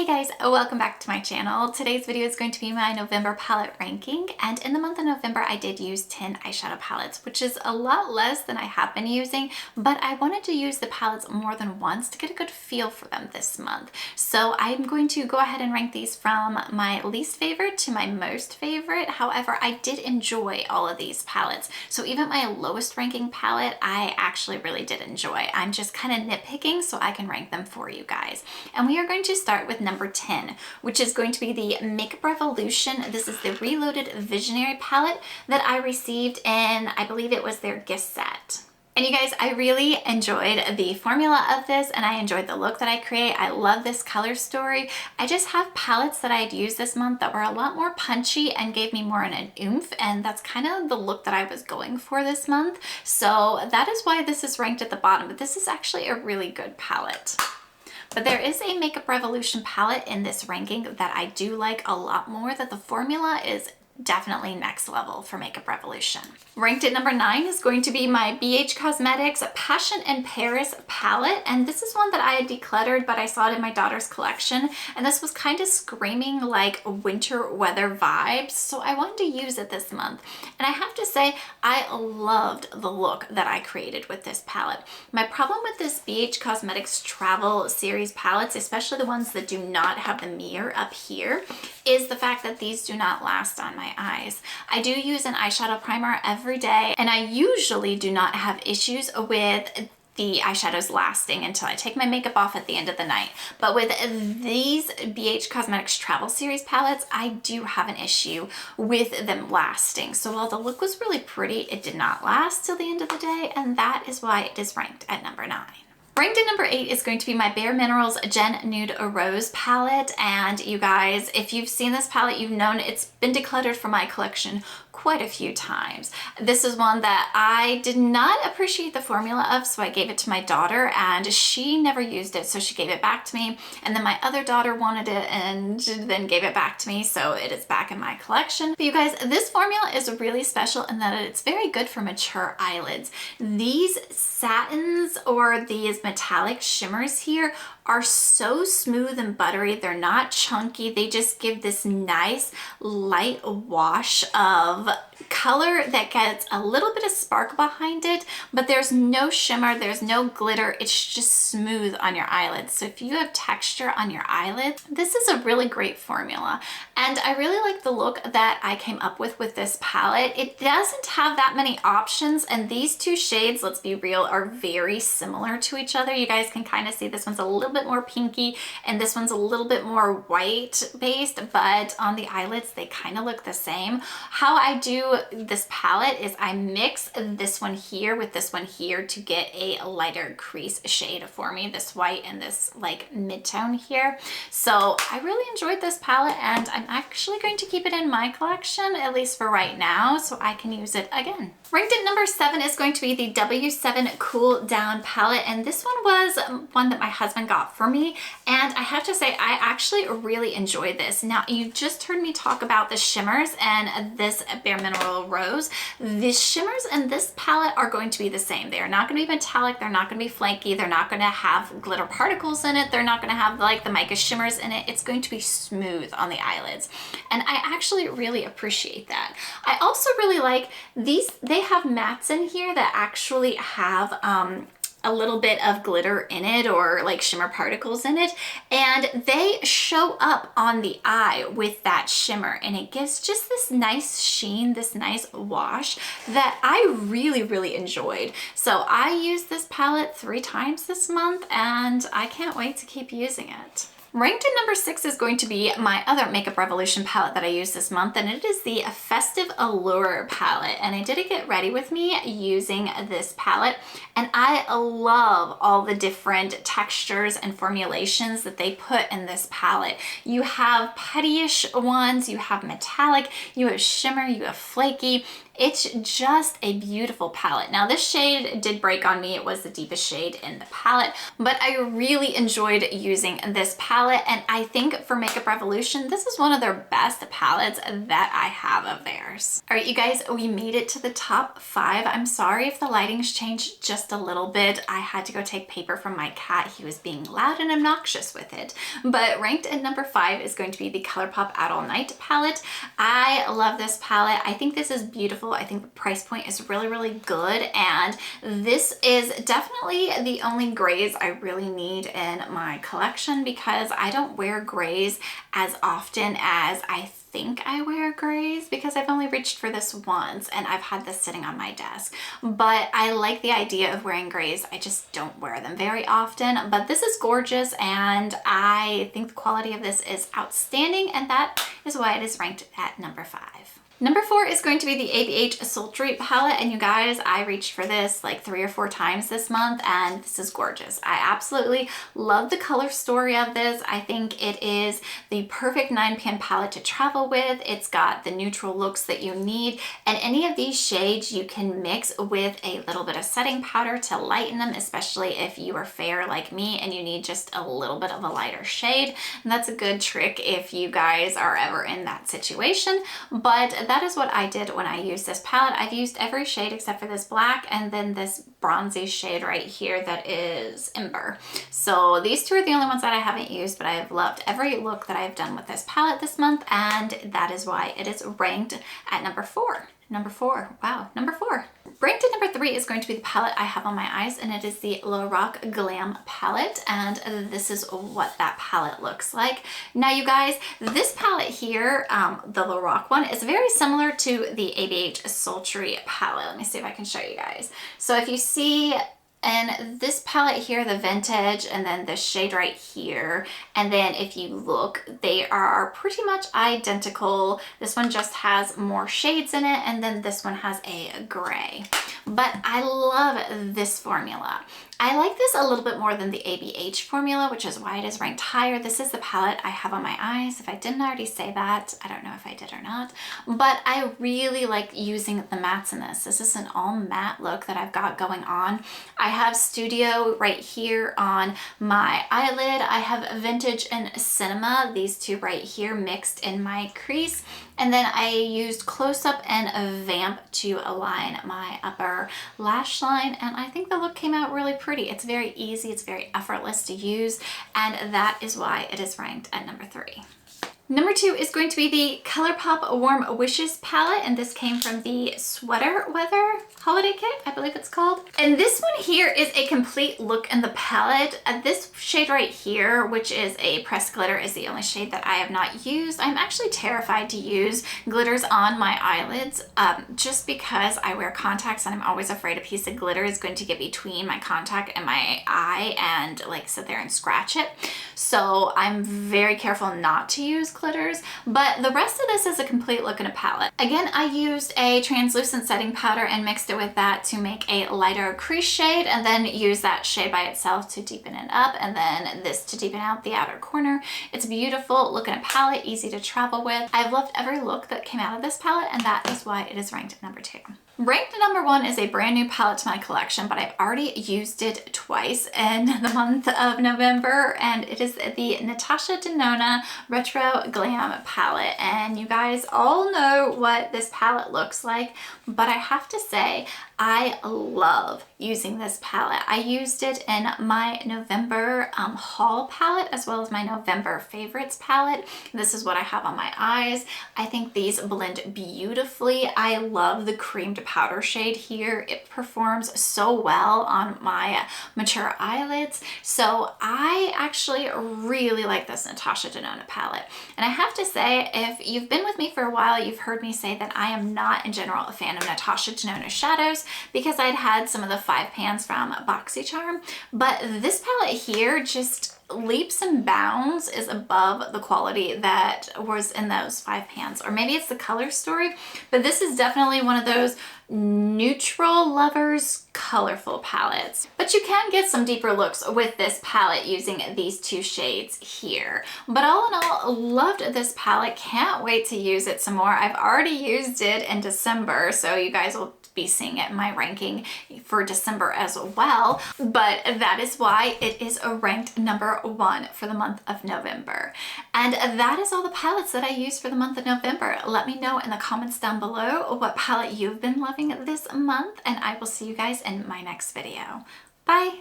Hey guys, welcome back to my channel. Today's video is going to be my November palette ranking, and in the month of November I did use 10 eyeshadow palettes, which is a lot less than I have been using, but I wanted to use the palettes more than once to get a good feel for them this month. So I'm going to go ahead and rank these from my least favorite to my most favorite. However, I did enjoy all of these palettes. So even my lowest ranking palette, I actually really did enjoy. I'm just kind of nitpicking so I can rank them for you guys. And we are going to start with number 10, which is going to be the Makeup Revolution. This is the Reloaded Visionary palette that I received in, I believe it was their gift set. And you guys, I really enjoyed the formula of this and I enjoyed the look that I create. I love this color story. I just have palettes that I'd used this month that were a lot more punchy and gave me more an oomph, and that's kind of the look that I was going for this month. So that is why this is ranked at the bottom, but this is actually a really good palette. But there is a Makeup Revolution palette in this ranking that I do like a lot more, that the formula is definitely next level for Makeup Revolution. Ranked at number 9 is going to be my BH Cosmetics Passion in Paris palette, and this is one that I had decluttered, but I saw it in my daughter's collection, and this was kind of screaming like winter weather vibes, so I wanted to use it this month. And I have to say, I loved the look that I created with this palette. My problem with this BH Cosmetics Travel Series palettes, especially the ones that do not have the mirror up here, is the fact that these do not last on my eyes. I do use an eyeshadow primer every day, and I usually do not have issues with the eyeshadows lasting until I take my makeup off at the end of the night. But with these BH Cosmetics Travel Series palettes, I do have an issue with them lasting. So while the look was really pretty, it did not last till the end of the day, and that is why it is ranked at number 9. Ranked at number 8 is going to be my Bare Minerals Gen Nude Rose palette, and you guys, if you've seen this palette, you've known it's been decluttered from my collection quite a few times. This is one that I did not appreciate the formula of, so I gave it to my daughter and she never used it, so she gave it back to me, and then my other daughter wanted it and then gave it back to me, so it is back in my collection. But you guys, this formula is really special in that it's very good for mature eyelids. These satins or these metallic shimmers here are so smooth and buttery. They're not chunky. They just give this nice light wash of color that gets a little bit of sparkle behind it, but there's no shimmer, there's no glitter. It's just smooth on your eyelids. So if you have texture on your eyelids, this is a really great formula. And I really like the look that I came up with this palette. It doesn't have that many options, and these two shades, let's be real, are very similar to each other. You guys can kind of see this one's a little bit more pinky and this one's a little bit more white based, but on the eyelids they kind of look the same. How I do this palette is I mix this one here with this one here to get a lighter crease shade for me, this white and this like mid-tone here. So I really enjoyed this palette, and I'm actually going to keep it in my collection, at least for right now, so I can use it again. Ranked at number 7 is going to be the W7 Cool Down palette, and this one was one that my husband got for me, and I have to say I actually really enjoyed this. Now, you just heard me talk about the shimmers and this Bare Mineral Rose. The shimmers in this palette are going to be the same. They are not going to be metallic, they're not going to be flaky, they're not going to have glitter particles in it, they're not going to have like the mica shimmers in it. It's going to be smooth on the eyelids, and I actually really appreciate that. I also really like these. They have mattes in here that actually have a little bit of glitter in it, or like shimmer particles in it, and they show up on the eye with that shimmer, and it gives just this nice sheen, this nice wash that I really enjoyed. So I used this palette 3 times this month, and I can't wait to keep using it. Ranked at number 6 is going to be my other Makeup Revolution palette that I used this month, and it is the Festive Allure palette. And I did a get ready with me using this palette, and I love all the different textures and formulations that they put in this palette. You have puttyish ones, you have metallic, you have shimmer, you have flaky, It's just a beautiful palette. Now this shade did break on me. It was the deepest shade in the palette, but I really enjoyed using this palette, and I think for Makeup Revolution, this is one of their best palettes that I have of theirs. All right, you guys, we made it to the top 5. I'm sorry if the lighting's changed just a little bit. I had to go take paper from my cat. He was being loud and obnoxious with it. But ranked at number 5 is going to be the Colourpop Out All Night palette. I love this palette. I think this is beautiful. I think the price point is really, really good. And this is definitely the only grays I really need in my collection because I don't wear grays as often as I think I wear grays because I've only reached for this once and I've had this sitting on my desk. But I like the idea of wearing grays. I just don't wear them very often, but this is gorgeous and I think the quality of this is outstanding, and that is why it is ranked at number 5. Number 4 is going to be the ABH Sultry palette, and you guys, I reached for this like 3 or 4 times this month, and this is gorgeous. I absolutely love the color story of this. I think it is the perfect 9pan palette to travel with. It's got the neutral looks that you need, and any of these shades you can mix with a little bit of setting powder to lighten them, especially if you are fair like me and you need just a little bit of a lighter shade. And that's a good trick if you guys are ever in that situation. But that is what I did when I used this palette. I've used every shade except for this black and then this bronzy shade right here that is Ember. So these two are the only ones that I haven't used, but I have loved every look that I've done with this palette this month, and that is why it is ranked at number 4. Number 4, wow, number 4. Ranked at number 3 is going to be the palette I have on my eyes, and it is the Lorac Glam palette, and this is what that palette looks like. Now you guys, this palette here, the Lorac one, is very similar to the ABH Sultry palette. Let me see if I can show you guys. So if you see in this palette here, the vintage, and then the shade right here, and then if you look, they are pretty much identical. This one just has more shades in it, and then this one has a gray. But I love this formula. I like this a little bit more than the ABH formula, which is why it is ranked higher. This is the palette I have on my eyes. If I didn't already say that, I don't know if I did or not, but I really like using the mattes in this. This is an all matte look that I've got going on. I have Studio right here on my eyelid. I have Vintage and Cinema, these two right here mixed in my crease. And then I used Close Up and Vamp to align my upper lash line, and I think the look came out really pretty. It's very easy, it's very effortless to use, and that is why it is ranked at number 3. Number 2 is going to be the Colourpop Warm Wishes palette, and this came from the Sweater Weather holiday kit, I believe it's called. And this one here is a complete look in the palette. This shade right here, which is a pressed glitter, is the only shade that I have not used. I'm actually terrified to use glitters on my eyelids just because I wear contacts and I'm always afraid a piece of glitter is going to get between my contact and my eye and like sit there and scratch it. So I'm very careful not to use glitters, but the rest of this is a complete look in a palette. Again, I used a translucent setting powder and mixed it with that to make a lighter crease shade, and then use that shade by itself to deepen it up, and then this to deepen out the outer corner. It's a beautiful look in a palette, easy to travel with. I've loved every look that came out of this palette, and that is why it is ranked at number 2. Ranked at number 1 is a brand new palette to my collection, but I've already used it twice in the month of November, and it is the Natasha Denona Retro Glam palette. And you guys all know what this palette looks like, but I have to say, I love using this palette. I used it in my November haul palette as well as my November favorites palette. This is what I have on my eyes. I think these blend beautifully. I love the cream to powder shade here. It performs so well on my mature eyelids. So I actually really like this Natasha Denona palette. And I have to say, if you've been with me for a while, you've heard me say that I am not in general a fan of Natasha Denona shadows. because I'd had some of the 5 pans from BoxyCharm, but this palette here just leaps and bounds is above the quality that was in those 5 pans. Or maybe it's the color story, but this is definitely one of those neutral lovers colorful palettes. But you can get some deeper looks with this palette using these 2 shades here. But all in all, loved this palette. Can't wait to use it some more. I've already used it in December, so you guys will be seeing it in my ranking for December as well, but that is why it is ranked number 1 for the month of November. And that is all the palettes that I used for the month of November. Let me know in the comments down below what palette you've been loving this month, and I will see you guys in my next video. Bye!